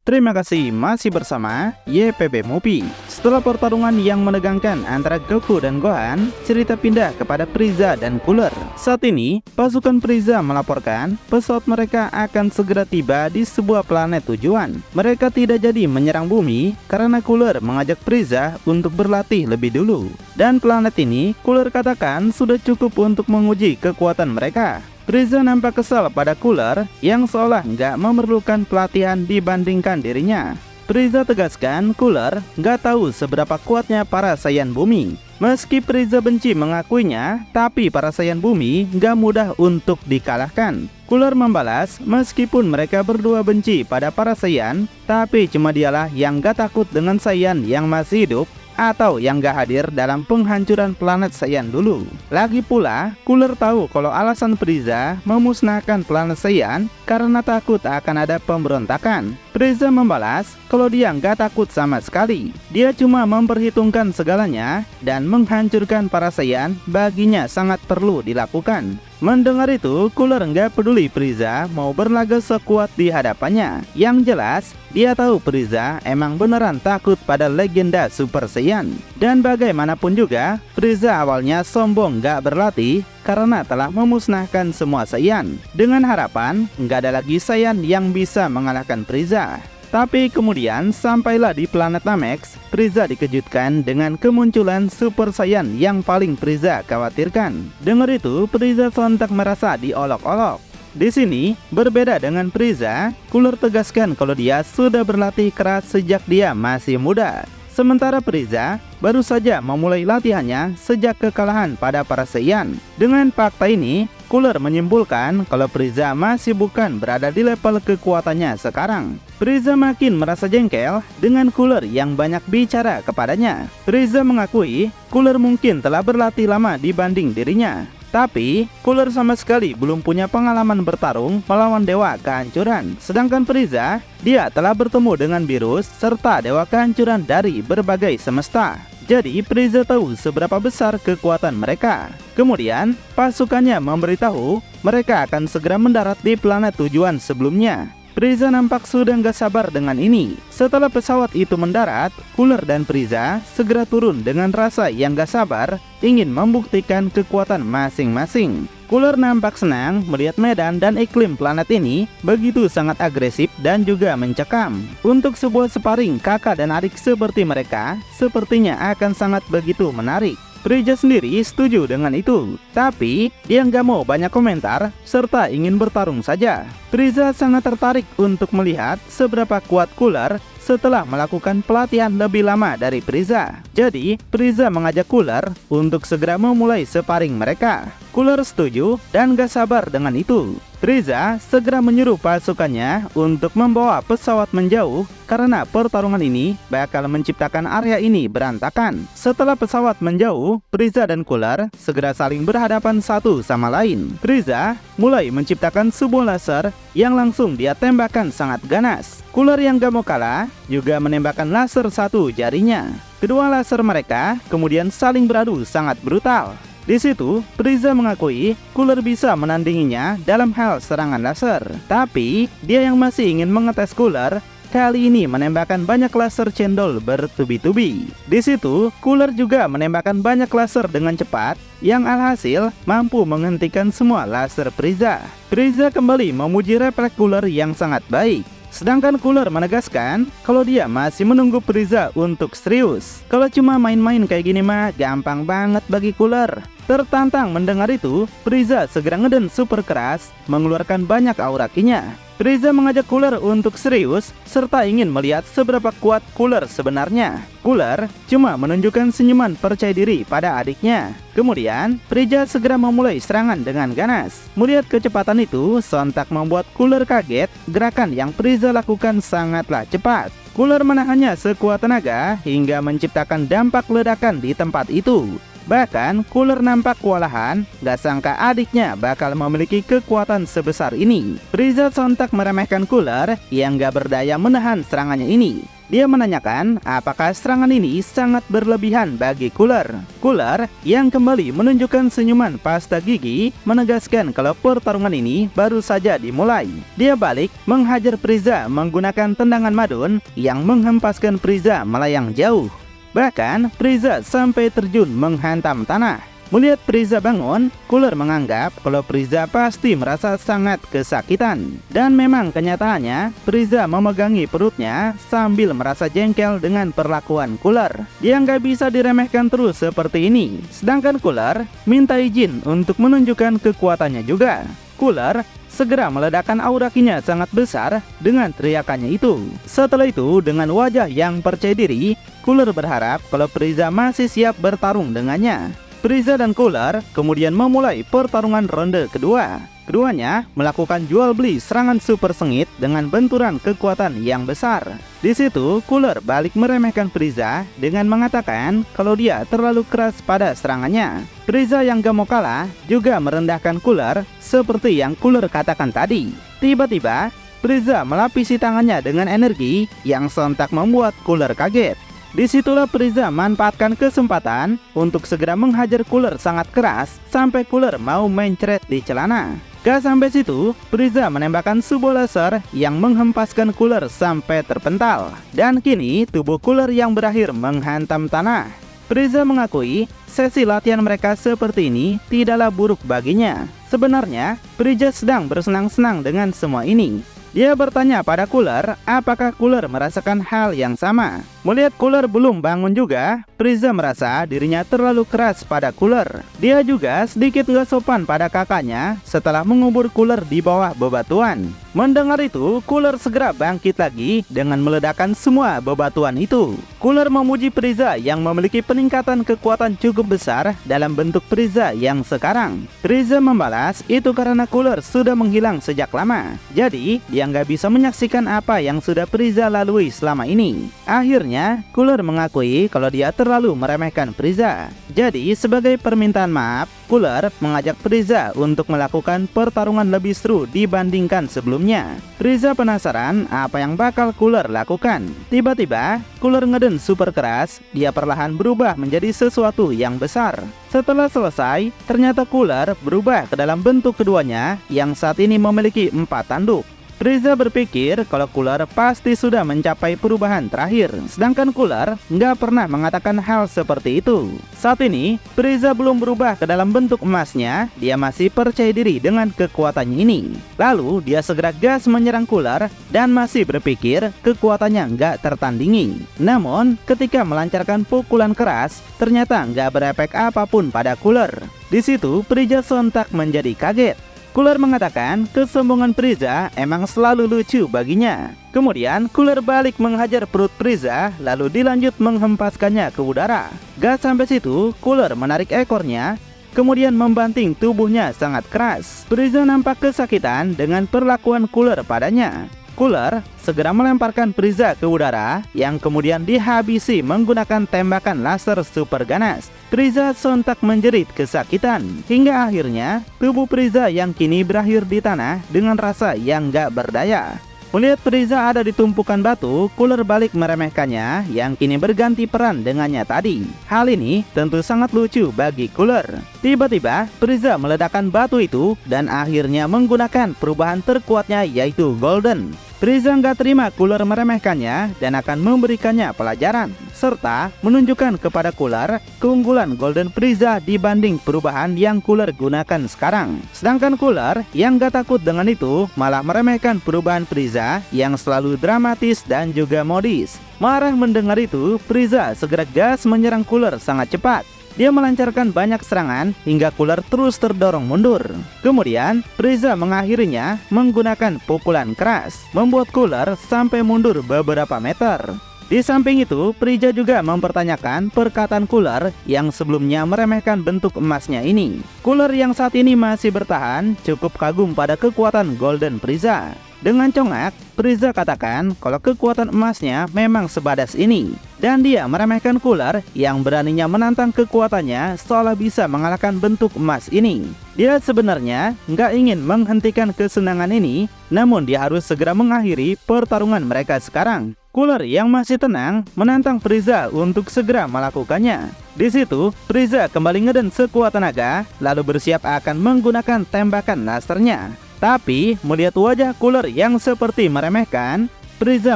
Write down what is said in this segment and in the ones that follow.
Terima kasih masih bersama YPB Movie. Setelah pertarungan yang menegangkan antara Goku dan Gohan, cerita pindah kepada Frieza dan Cooler. Saat ini, pasukan Frieza melaporkan pesawat mereka akan segera tiba di sebuah planet tujuan. Mereka tidak jadi menyerang bumi karena Cooler mengajak Frieza untuk berlatih lebih dulu. Dan planet ini, Cooler katakan sudah cukup untuk menguji kekuatan mereka. Frieza nampak kesal pada Cooler yang seolah nggak memerlukan pelatihan dibandingkan dirinya. Frieza tegaskan Cooler nggak tahu seberapa kuatnya para Saiyan bumi. Meski Frieza benci mengakuinya, tapi para Saiyan bumi nggak mudah untuk dikalahkan. Cooler membalas, meskipun mereka berdua benci pada para Saiyan, tapi cuma dialah yang nggak takut dengan Saiyan yang masih hidup atau yang gak hadir dalam penghancuran planet Saiyan dulu. Lagi pula, Cooler tahu kalau alasan Frieza memusnahkan planet Saiyan karena takut akan ada pemberontakan. Frieza membalas kalau dia nggak takut sama sekali. Dia cuma memperhitungkan segalanya dan menghancurkan para Saiyan baginya sangat perlu dilakukan. Mendengar itu, Cooler nggak peduli Frieza mau berlaga sekuat di hadapannya. Yang jelas, dia tahu Frieza emang beneran takut pada legenda Super Saiyan. Dan bagaimanapun juga, Frieza awalnya sombong nggak berlatih karena telah memusnahkan semua Saiyan. Dengan harapan, nggak ada lagi Saiyan yang bisa mengalahkan Frieza. Tapi kemudian sampailah di planet Namek, Frieza dikejutkan dengan kemunculan Super Saiyan yang paling Frieza khawatirkan. Dengar itu, Frieza sontak merasa diolok-olok. Di sini, berbeda dengan Frieza, Cooler tegaskan kalau dia sudah berlatih keras sejak dia masih muda. Sementara Frieza baru saja memulai latihannya sejak kekalahan pada para Saiyan. Dengan fakta ini, Cooler menyimpulkan kalau Frieza masih bukan berada di level kekuatannya sekarang. Frieza makin merasa jengkel dengan Cooler yang banyak bicara kepadanya. Frieza mengakui Cooler mungkin telah berlatih lama dibanding dirinya. Tapi, Cooler sama sekali belum punya pengalaman bertarung melawan Dewa Kehancuran. Sedangkan Frieza, dia telah bertemu dengan Beerus serta Dewa Kehancuran dari berbagai semesta. Jadi, Frieza tahu seberapa besar kekuatan mereka. Kemudian, pasukannya memberitahu mereka akan segera mendarat di planet tujuan sebelumnya. Frieza nampak sudah nggak sabar dengan ini. Setelah pesawat itu mendarat, Cooler dan Frieza segera turun dengan rasa yang nggak sabar ingin membuktikan kekuatan masing-masing. Cooler nampak senang melihat medan dan iklim planet ini begitu sangat agresif dan juga mencekam. Untuk sebuah sparring kakak dan adik seperti mereka, sepertinya akan sangat begitu menarik. Frieza sendiri setuju dengan itu, tapi dia nggak mau banyak komentar serta ingin bertarung saja. Frieza sangat tertarik untuk melihat seberapa kuat Cooler setelah melakukan pelatihan lebih lama dari Frieza. Jadi, Frieza mengajak Cooler untuk segera memulai sparring mereka. Cooler setuju dan gak sabar dengan itu. Frieza segera menyuruh pasukannya untuk membawa pesawat menjauh karena pertarungan ini bakal menciptakan area ini berantakan. Setelah pesawat menjauh, Frieza dan Cooler segera saling berhadapan satu sama lain. Frieza mulai menciptakan sebuah laser yang langsung dia tembakkan sangat ganas. Cooler yang gak mau kalah juga menembakkan laser satu jarinya. Kedua laser mereka kemudian saling beradu sangat brutal. Di situ, Frieza mengakui Cooler bisa menandinginya dalam hal serangan laser. Tapi, dia yang masih ingin mengetes Cooler, kali ini menembakkan banyak laser cendol bertubi-tubi. Di situ, Cooler juga menembakkan banyak laser dengan cepat, yang alhasil mampu menghentikan semua laser Frieza. Frieza kembali memuji refleks Cooler yang sangat baik. Sedangkan Cooler menegaskan kalau dia masih menunggu Frieza untuk serius. Kalau cuma main-main kayak gini mah gampang banget bagi Cooler. Tertantang mendengar itu, Frieza segera ngeden super keras, mengeluarkan banyak aura kinya. Frieza mengajak Cooler untuk serius serta ingin melihat seberapa kuat Cooler sebenarnya. Cooler cuma menunjukkan senyuman percaya diri pada adiknya. Kemudian, Frieza segera memulai serangan dengan ganas. Melihat kecepatan itu, sontak membuat Cooler kaget. Gerakan yang Frieza lakukan sangatlah cepat. Cooler menahannya sekuat tenaga hingga menciptakan dampak ledakan di tempat itu. Bahkan, Cooler nampak kewalahan, gak sangka adiknya bakal memiliki kekuatan sebesar ini. Frieza sontak meremehkan Cooler yang gak berdaya menahan serangannya ini. Dia menanyakan apakah serangan ini sangat berlebihan bagi Cooler. Cooler yang kembali menunjukkan senyuman pasta gigi menegaskan kalau pertarungan ini baru saja dimulai. Dia balik menghajar Frieza menggunakan tendangan madun yang menghempaskan Frieza melayang jauh. Bahkan Frieza sampai terjun menghantam tanah. Melihat Frieza bangun, Cooler menganggap kalau Frieza pasti merasa sangat kesakitan. Dan memang kenyataannya, Frieza memegangi perutnya sambil merasa jengkel dengan perlakuan Cooler. Dia nggak bisa diremehkan terus seperti ini. Sedangkan Cooler minta izin untuk menunjukkan kekuatannya juga. Cooler segera meledakkan aura kinya sangat besar dengan teriakannya itu. Setelah itu, dengan wajah yang percaya diri, Cooler berharap kalau Frieza masih siap bertarung dengannya. Frieza dan Cooler kemudian memulai pertarungan ronde kedua. Keduanya melakukan jual beli serangan super sengit dengan benturan kekuatan yang besar. Di situ, Cooler balik meremehkan Frieza dengan mengatakan kalau dia terlalu keras pada serangannya. Frieza yang gak mau kalah juga merendahkan Cooler seperti yang Cooler katakan tadi. Tiba-tiba, Frieza melapisi tangannya dengan energi yang sontak membuat Cooler kaget. Disitulah Frieza manfaatkan kesempatan untuk segera menghajar Cooler sangat keras sampai Cooler mau mencret di celana. Gak sampai situ, Frieza menembakkan sebuah laser yang menghempaskan Cooler sampai terpental. Dan kini tubuh Cooler yang berakhir menghantam tanah. Frieza mengakui sesi latihan mereka seperti ini tidaklah buruk baginya. Sebenarnya, Frieza sedang bersenang-senang dengan semua ini. Dia bertanya pada Cooler apakah Cooler merasakan hal yang sama. Melihat Cooler belum bangun juga, Frieza merasa dirinya terlalu keras pada Cooler. Dia juga sedikit gak sopan pada kakaknya setelah mengubur Cooler di bawah bebatuan. Mendengar itu, Cooler segera bangkit lagi dengan meledakkan semua bebatuan itu. Cooler memuji Frieza yang memiliki peningkatan kekuatan cukup besar dalam bentuk Frieza yang sekarang. Frieza membalas itu karena Cooler sudah menghilang sejak lama. Jadi, dia nggak bisa menyaksikan apa yang sudah Frieza lalui selama ini. Akhirnya, Cooler mengakui kalau dia terlalu meremehkan Frieza. Jadi, sebagai permintaan maaf, Cooler mengajak Frieza untuk melakukan pertarungan lebih seru dibandingkan sebelumnya. Frieza penasaran apa yang bakal Cooler lakukan. Tiba-tiba, Cooler ngeden super keras, dia perlahan berubah menjadi sesuatu yang besar. Setelah selesai, ternyata Cooler berubah ke dalam bentuk keduanya yang saat ini memiliki 4 tanduk. Frieza berpikir kalau Cooler pasti sudah mencapai perubahan terakhir, sedangkan Cooler nggak pernah mengatakan hal seperti itu. Saat ini, Frieza belum berubah ke dalam bentuk emasnya, dia masih percaya diri dengan kekuatannya ini. Lalu, dia segera gas menyerang Cooler dan masih berpikir kekuatannya nggak tertandingi. Namun, ketika melancarkan pukulan keras, ternyata nggak berefek apapun pada Cooler. Di situ, Frieza sontak menjadi kaget. Cooler mengatakan kesombongan Frieza emang selalu lucu baginya. Kemudian Cooler balik menghajar perut Frieza lalu dilanjut menghempaskannya ke udara. Gak sampai situ, Cooler menarik ekornya kemudian membanting tubuhnya sangat keras. Frieza nampak kesakitan dengan perlakuan Cooler padanya. Cooler segera melemparkan Frieza ke udara yang kemudian dihabisi menggunakan tembakan laser super ganas. Frieza sontak menjerit kesakitan hingga akhirnya tubuh Frieza yang kini berakhir di tanah dengan rasa yang gak berdaya. Melihat Frieza ada di tumpukan batu, Cooler balik meremehkannya yang kini berganti peran dengannya tadi. Hal ini tentu sangat lucu bagi Cooler. Tiba-tiba Frieza meledakkan batu itu dan akhirnya menggunakan perubahan terkuatnya yaitu Golden. Frieza nggak terima Cooler meremehkannya dan akan memberikannya pelajaran, serta menunjukkan kepada Cooler keunggulan Golden Frieza dibanding perubahan yang Cooler gunakan sekarang. Sedangkan Cooler yang nggak takut dengan itu malah meremehkan perubahan Frieza yang selalu dramatis dan juga modis. Marah mendengar itu, Frieza segera gas menyerang Cooler sangat cepat. Dia melancarkan banyak serangan hingga Cooler terus terdorong mundur. Kemudian, Frieza mengakhirinya menggunakan pukulan keras, membuat Cooler sampai mundur beberapa meter. Di samping itu, Frieza juga mempertanyakan perkataan Cooler yang sebelumnya meremehkan bentuk emasnya ini. Cooler yang saat ini masih bertahan cukup kagum pada kekuatan Golden Frieza. Dengan congak, Frieza katakan kalau kekuatan emasnya memang sebadas ini. Dan dia meremehkan Cooler yang beraninya menantang kekuatannya seolah bisa mengalahkan bentuk emas ini. Dia sebenarnya nggak ingin menghentikan kesenangan ini, namun dia harus segera mengakhiri pertarungan mereka sekarang. Cooler yang masih tenang menantang Frieza untuk segera melakukannya. Di situ, Frieza kembali ngeden sekuat tenaga, lalu bersiap akan menggunakan tembakan lasernya. Tapi, melihat wajah Cooler yang seperti meremehkan, Frieza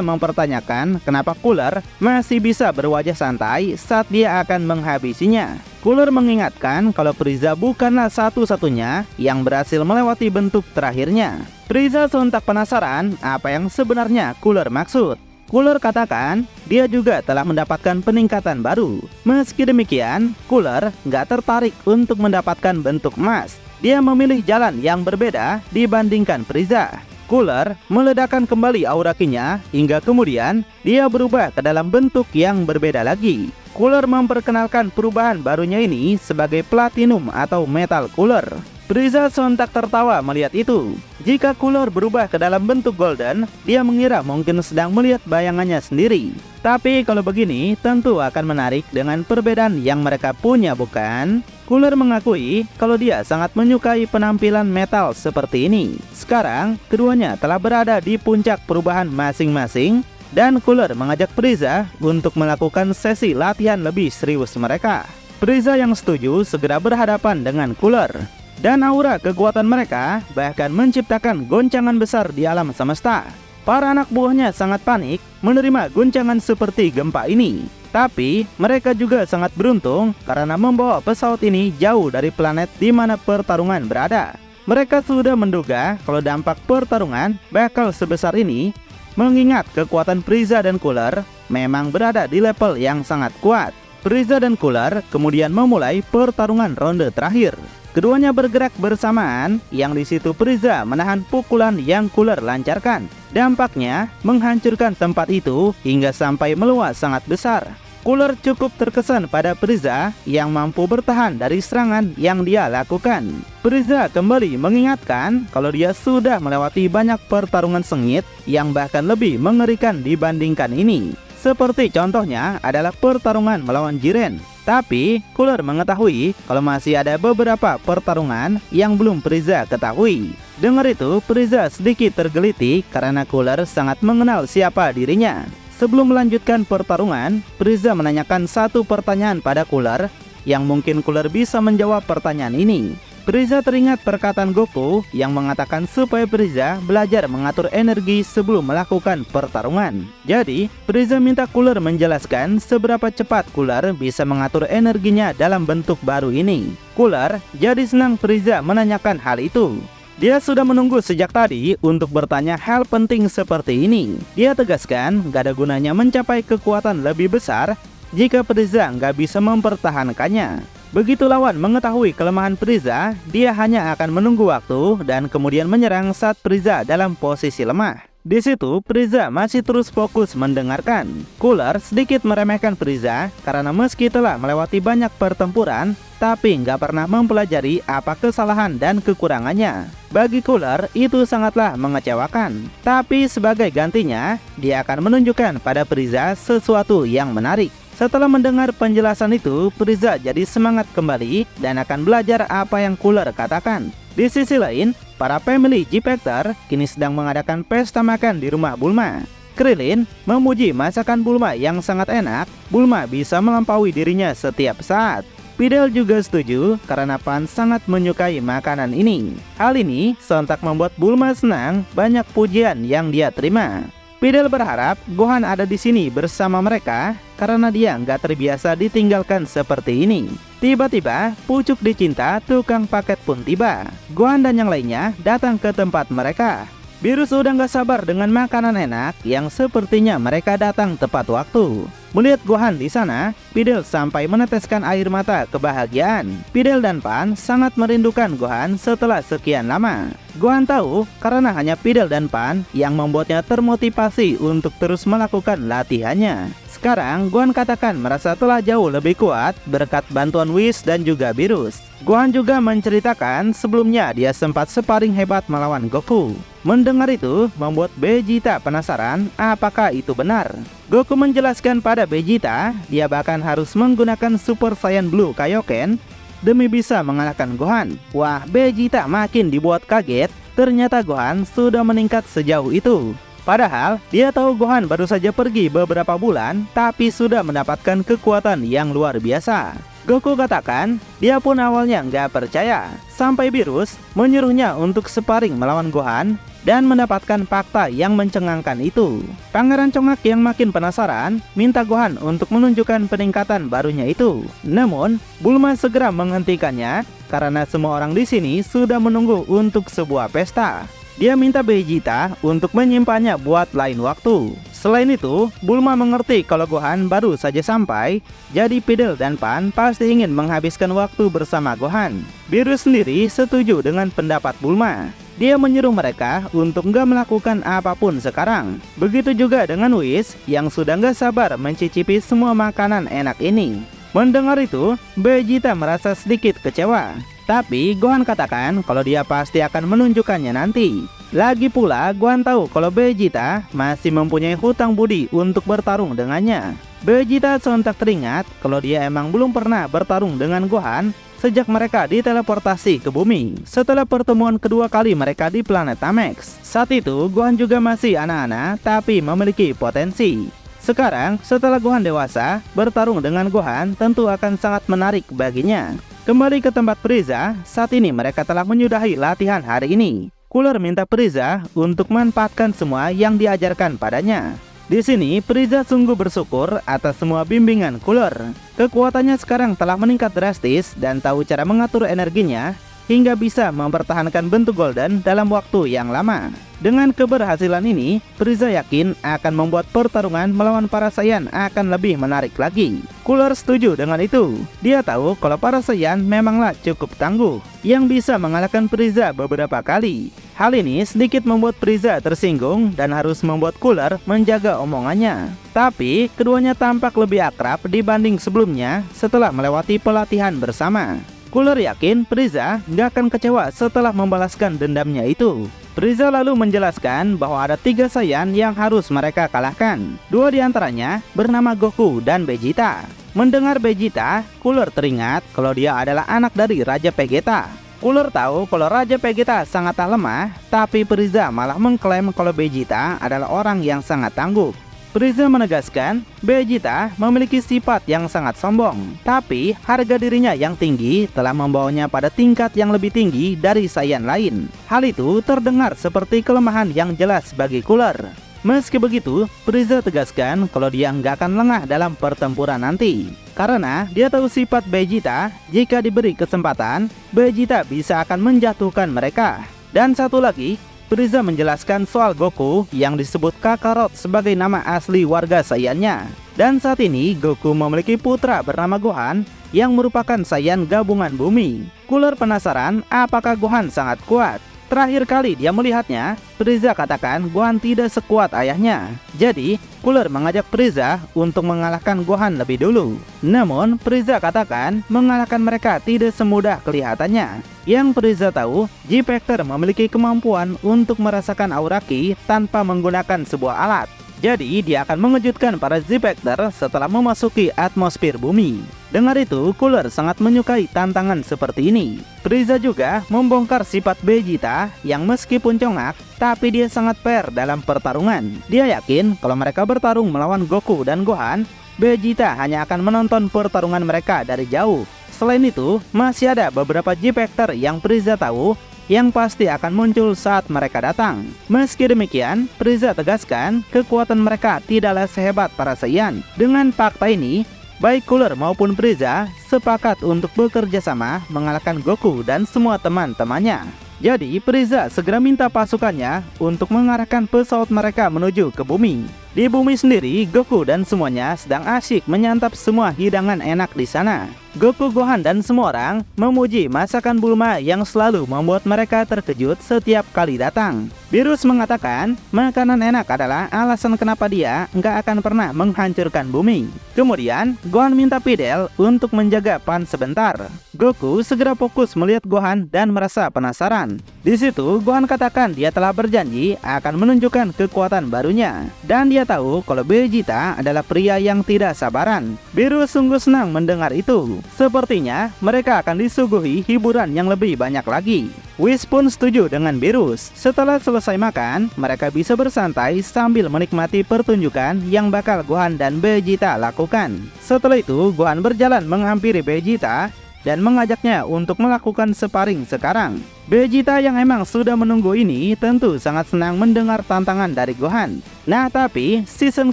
mempertanyakan kenapa Cooler masih bisa berwajah santai saat dia akan menghabisinya. Cooler mengingatkan kalau Frieza bukanlah satu-satunya yang berhasil melewati bentuk terakhirnya. Frieza sontak penasaran apa yang sebenarnya Cooler maksud. Cooler katakan dia juga telah mendapatkan peningkatan baru. Meski demikian, Cooler nggak tertarik untuk mendapatkan bentuk emas. Dia memilih jalan yang berbeda dibandingkan Frieza. Cooler meledakkan kembali aura Ki-nya hingga kemudian dia berubah ke dalam bentuk yang berbeda lagi. Cooler memperkenalkan perubahan barunya ini sebagai Platinum atau Metal Cooler. Frieza sontak tertawa melihat itu. Jika Cooler berubah ke dalam bentuk Golden, dia mengira mungkin sedang melihat bayangannya sendiri. Tapi kalau begini, tentu akan menarik dengan perbedaan yang mereka punya, bukan? Cooler mengakui kalau dia sangat menyukai penampilan metal seperti ini. Sekarang, keduanya telah berada di puncak perubahan masing-masing, dan Cooler mengajak Frieza untuk melakukan sesi latihan lebih serius mereka. Frieza yang setuju segera berhadapan dengan Cooler. Dan aura kekuatan mereka bahkan menciptakan goncangan besar di alam semesta. Para anak buahnya sangat panik menerima goncangan seperti gempa ini. Tapi mereka juga sangat beruntung karena membawa pesawat ini jauh dari planet di mana pertarungan berada. Mereka sudah menduga kalau dampak pertarungan bakal sebesar ini, mengingat kekuatan Frieza dan Cooler memang berada di level yang sangat kuat. Frieza dan Cooler kemudian memulai pertarungan ronde terakhir. Keduanya bergerak bersamaan, yang di situ Frieza menahan pukulan yang Cooler lancarkan. Dampaknya menghancurkan tempat itu hingga sampai meluas sangat besar. Cooler cukup terkesan pada Frieza yang mampu bertahan dari serangan yang dia lakukan. Frieza kembali mengingatkan kalau dia sudah melewati banyak pertarungan sengit yang bahkan lebih mengerikan dibandingkan ini. Seperti contohnya adalah pertarungan melawan Jiren. Tapi, Cooler mengetahui kalau masih ada beberapa pertarungan yang belum Frieza ketahui. Dengar itu, Frieza sedikit tergelitik karena Cooler sangat mengenal siapa dirinya. Sebelum melanjutkan pertarungan, Frieza menanyakan satu pertanyaan pada Cooler yang mungkin Cooler bisa menjawab pertanyaan ini. Frieza teringat perkataan Goku yang mengatakan supaya Frieza belajar mengatur energi sebelum melakukan pertarungan. Jadi, Frieza minta Cooler menjelaskan seberapa cepat Cooler bisa mengatur energinya dalam bentuk baru ini. Cooler jadi senang Frieza menanyakan hal itu. Dia sudah menunggu sejak tadi untuk bertanya hal penting seperti ini. Dia tegaskan gak ada gunanya mencapai kekuatan lebih besar jika Frieza nggak bisa mempertahankannya. Begitu lawan mengetahui kelemahan Frieza, dia hanya akan menunggu waktu dan kemudian menyerang saat Frieza dalam posisi lemah. Di situ, Frieza masih terus fokus mendengarkan. Cooler sedikit meremehkan Frieza karena meski telah melewati banyak pertempuran, tapi nggak pernah mempelajari apa kesalahan dan kekurangannya. Bagi Cooler, itu sangatlah mengecewakan. Tapi sebagai gantinya, dia akan menunjukkan pada Frieza sesuatu yang menarik. Setelah mendengar penjelasan itu, Frieza jadi semangat kembali dan akan belajar apa yang Cooler katakan. Di sisi lain, para family G-Factor kini sedang mengadakan pesta makan di rumah Bulma. Krillin memuji masakan Bulma yang sangat enak. Bulma bisa melampaui dirinya setiap saat. Videl juga setuju karena Pan sangat menyukai makanan ini. Hal ini sontak membuat Bulma senang banyak pujian yang dia terima. Videl berharap Gohan ada di sini bersama mereka karena dia nggak terbiasa ditinggalkan seperti ini. Tiba-tiba, pucuk dicinta tukang paket pun tiba. Gohan dan yang lainnya datang ke tempat mereka. Beerus sudah nggak sabar dengan makanan enak yang sepertinya mereka datang tepat waktu. Melihat Gohan di sana, Videl sampai meneteskan air mata kebahagiaan. Videl dan Pan sangat merindukan Gohan setelah sekian lama. Gohan tahu karena hanya Videl dan Pan yang membuatnya termotivasi untuk terus melakukan latihannya. Sekarang, Gohan katakan merasa telah jauh lebih kuat berkat bantuan Whis dan juga Beerus. Gohan juga menceritakan sebelumnya dia sempat sparring hebat melawan Goku. Mendengar itu, membuat Vegeta penasaran apakah itu benar. Goku menjelaskan pada Vegeta, dia bahkan harus menggunakan Super Saiyan Blue Kaioken demi bisa mengalahkan Gohan. Wah, Vegeta makin dibuat kaget, ternyata Gohan sudah meningkat sejauh itu. Padahal dia tahu Gohan baru saja pergi beberapa bulan tapi sudah mendapatkan kekuatan yang luar biasa. Goku katakan dia pun awalnya nggak percaya sampai Beerus menyuruhnya untuk sparring melawan Gohan dan mendapatkan fakta yang mencengangkan itu. Pangeran Congak yang makin penasaran minta Gohan untuk menunjukkan peningkatan barunya itu. Namun Bulma segera menghentikannya karena semua orang di sini sudah menunggu untuk sebuah pesta. Dia minta Vegeta untuk menyimpannya buat lain waktu. Selain itu, Bulma mengerti kalau Gohan baru saja sampai, jadi Videl dan Pan pasti ingin menghabiskan waktu bersama Gohan. Beerus sendiri setuju dengan pendapat Bulma. Dia menyuruh mereka untuk nggak melakukan apapun sekarang. Begitu juga dengan Whis yang sudah nggak sabar mencicipi semua makanan enak ini. Mendengar itu, Vegeta merasa sedikit kecewa. Tapi Gohan katakan kalau dia pasti akan menunjukkannya nanti. Lagi pula Gohan tahu kalau Vegeta masih mempunyai hutang budi untuk bertarung dengannya. Vegeta sontak teringat kalau dia emang belum pernah bertarung dengan Gohan sejak mereka diteleportasi ke bumi setelah pertemuan kedua kali mereka di planet Namek. Saat itu Gohan juga masih anak-anak tapi memiliki potensi. Sekarang setelah Gohan dewasa, bertarung dengan Gohan tentu akan sangat menarik baginya. Kembali ke tempat Frieza, saat ini mereka telah menyudahi latihan hari ini. Cooler minta Frieza untuk memanfaatkan semua yang diajarkan padanya. Di sini Frieza sungguh bersyukur atas semua bimbingan Cooler. Kekuatannya sekarang telah meningkat drastis dan tahu cara mengatur energinya hingga bisa mempertahankan bentuk Golden dalam waktu yang lama. Dengan keberhasilan ini, Frieza yakin akan membuat pertarungan melawan para Saiyan akan lebih menarik lagi. Cooler setuju dengan itu. Dia tahu kalau para Saiyan memanglah cukup tangguh, yang bisa mengalahkan Frieza beberapa kali. Hal ini sedikit membuat Frieza tersinggung dan harus membuat Cooler menjaga omongannya. Tapi, keduanya tampak lebih akrab dibanding sebelumnya setelah melewati pelatihan bersama. Cooler yakin Frieza nggak akan kecewa setelah membalaskan dendamnya itu. Frieza lalu menjelaskan bahwa ada 3 Saiyan yang harus mereka kalahkan. 2 diantaranya bernama Goku dan Vegeta. Mendengar Vegeta, Cooler teringat kalau dia adalah anak dari Raja Vegeta. Cooler tahu kalau Raja Vegeta sangatlah lemah, tapi Frieza malah mengklaim kalau Vegeta adalah orang yang sangat tangguh. Frieza menegaskan, Vegeta memiliki sifat yang sangat sombong, tapi harga dirinya yang tinggi telah membawanya pada tingkat yang lebih tinggi dari Saiyan lain. Hal itu terdengar seperti kelemahan yang jelas bagi Cooler. Meski begitu, Frieza tegaskan kalau dia nggak akan lengah dalam pertempuran nanti. Karena dia tahu sifat Vegeta, jika diberi kesempatan, Vegeta bisa akan menjatuhkan mereka. Dan satu lagi, Frieza menjelaskan soal Goku yang disebut Kakarot sebagai nama asli warga Saiyannya. Dan saat ini Goku memiliki putra bernama Gohan yang merupakan Saiyan gabungan bumi. Cooler penasaran apakah Gohan sangat kuat. Terakhir kali dia melihatnya, Frieza katakan Gohan tidak sekuat ayahnya. Jadi, Cooler mengajak Frieza untuk mengalahkan Gohan lebih dulu. Namun, Frieza katakan mengalahkan mereka tidak semudah kelihatannya. Yang Frieza tahu, G-Factor memiliki kemampuan untuk merasakan aura Ki tanpa menggunakan sebuah alat. Jadi, dia akan mengejutkan para Z-Factor setelah memasuki atmosfer bumi. Dengar itu, Cooler sangat menyukai tantangan seperti ini. Frieza juga membongkar sifat Vegeta yang meskipun congak, tapi dia sangat fair dalam pertarungan. Dia yakin kalau mereka bertarung melawan Goku dan Gohan, Vegeta hanya akan menonton pertarungan mereka dari jauh. Selain itu, masih ada beberapa G-Factor yang Frieza tahu yang pasti akan muncul saat mereka datang. Meski demikian, Frieza tegaskan kekuatan mereka tidaklah sehebat para Saiyan. Dengan fakta ini, baik Cooler maupun Frieza sepakat untuk bekerja sama mengalahkan Goku dan semua teman-temannya. Jadi, Frieza segera minta pasukannya untuk mengarahkan pesawat mereka menuju ke bumi. Di bumi sendiri, Goku dan semuanya sedang asyik menyantap semua hidangan enak di sana. Goku, Gohan, dan semua orang memuji masakan Bulma yang selalu membuat mereka terkejut setiap kali datang. Beerus mengatakan makanan enak adalah alasan kenapa dia nggak akan pernah menghancurkan bumi. Kemudian, Gohan minta Videl untuk menjaga Pan sebentar. Goku segera fokus melihat Gohan dan merasa penasaran. Di situ, Gohan katakan dia telah berjanji akan menunjukkan kekuatan barunya. Dan dia Dia tahu kalau Vegeta adalah pria yang tidak sabaran. Beerus sungguh senang mendengar itu. Sepertinya mereka akan disuguhi hiburan yang lebih banyak lagi. Whis pun setuju dengan Beerus. Setelah selesai makan, mereka bisa bersantai sambil menikmati pertunjukan yang bakal Gohan dan Vegeta lakukan. Setelah itu, Gohan berjalan menghampiri Vegeta dan mengajaknya untuk melakukan sparring sekarang. Vegeta yang emang sudah menunggu ini tentu sangat senang mendengar tantangan dari Gohan. Nah, tapi season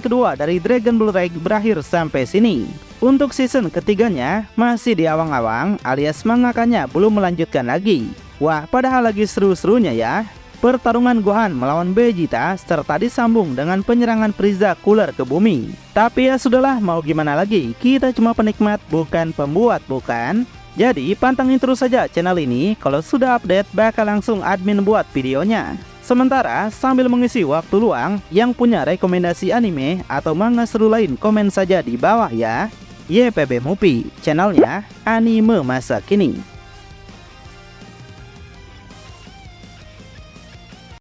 kedua dari Dragon Ball Rage berakhir sampai sini. Untuk season ketiganya masih di awang-awang alias mangakannya belum melanjutkan lagi. Wah, padahal lagi seru-serunya ya. Pertarungan Gohan melawan Vegeta serta disambung dengan penyerangan Frieza Cooler ke bumi. Tapi ya sudahlah, mau gimana lagi, kita cuma penikmat bukan pembuat, bukan? Jadi pantengin terus saja channel ini, kalau sudah update bakal langsung admin buat videonya. Sementara sambil mengisi waktu luang, yang punya rekomendasi anime atau manga seru lain komen saja di bawah ya. YPB Movie, channelnya anime masa kini.